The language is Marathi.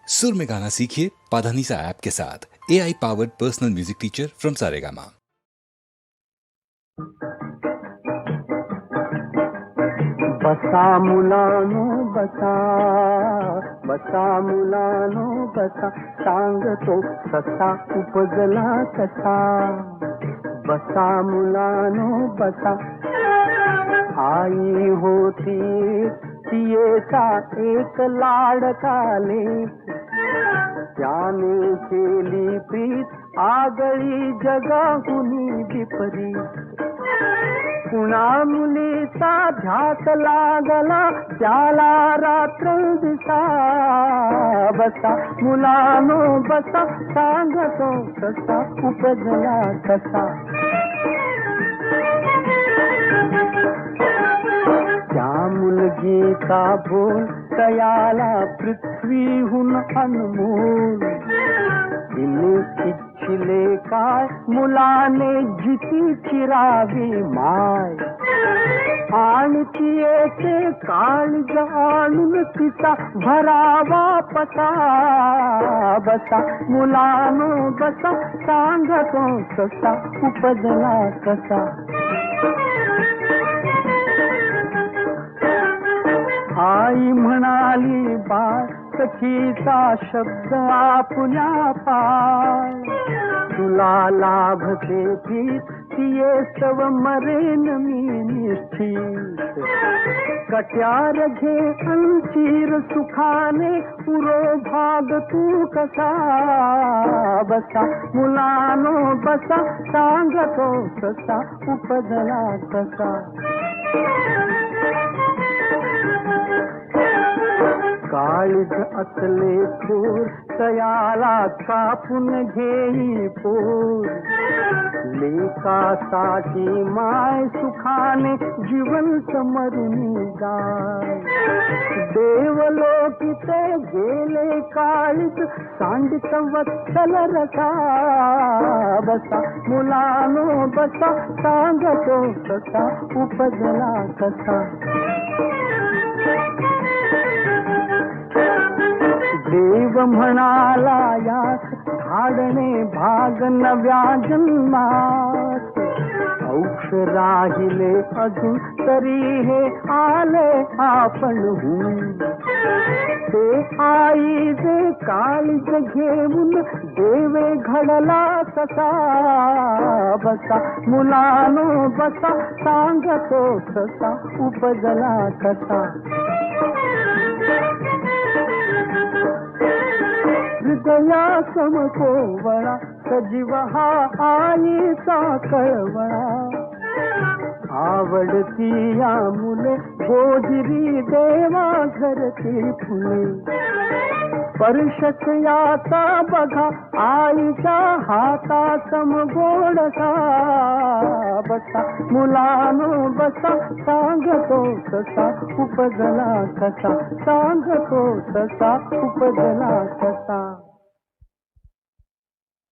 सुर में गाना सीखिए पाधानीसा ऐप के साथ। AI powered personal music teacher from Saregama. बसा मुलानो बसा, बसा मुलानो बसा, सांगतो कसा उपजला कसा. बसा मुलानो बसा. आई होती तियेचा एक लाडका लेक, त्याने केली प्रीत आगळी जगाहुनी विपरीत. कुणा मुलीचा ध्यास लागला त्याला रात्र दिसा. बसा मुलानो बसा, सांगतो कसा उपजला कसा. त्या मुलगीचा बोल तयाला पृथ्वीहून अनमोल. तिने इच्छिले काय मुलाने जिती चिरावी माय. आणि तिचे काळज आणून तिचा भरावा पसा. बसा मुलानो बसा, सांगतो कसा उपजला कसा. आई म्हणाली बाळ सखीचा शब्द आपल्या पाय. तुला लाभते प्रीत तिये सव मरेन मी निश्चित. कट्यार घे अंचीर सुखाने पुरो भाग तू कसा. बसा मुलानो बसा, सांगतो कसा उपजला कसा. काळीज असले थोर तयाला कापून घेई पोर. लेकासाठी माय सुखाने जीवन मरुनी जाय. देवलोकीते गेले काळीज सांडित वत्सल रसा. बसा मुलानो बसा, सांगतो कसा उपजला कसा. देव म्हणाला यास धाडणे भाग नव्या जन्मात. औक्ष राहिले अजून तरी हे आले आपणहून. ते आई जे काळीज घेऊन देवे घडला तसा. बसा मुलानो बसा, सांगतो कसा उपजला कसा. हृदया समकोवळा सजीव हा आईचा कळवळा. आवडती या मुले गोजिरी देवा घरची फुले. स्पर्शच याचा बघा आईच्या हाता समगोडसा. बसा मुलानो बसा, सांगतो कसा उपजला कसा. सांगतो कसा उपजला कसा.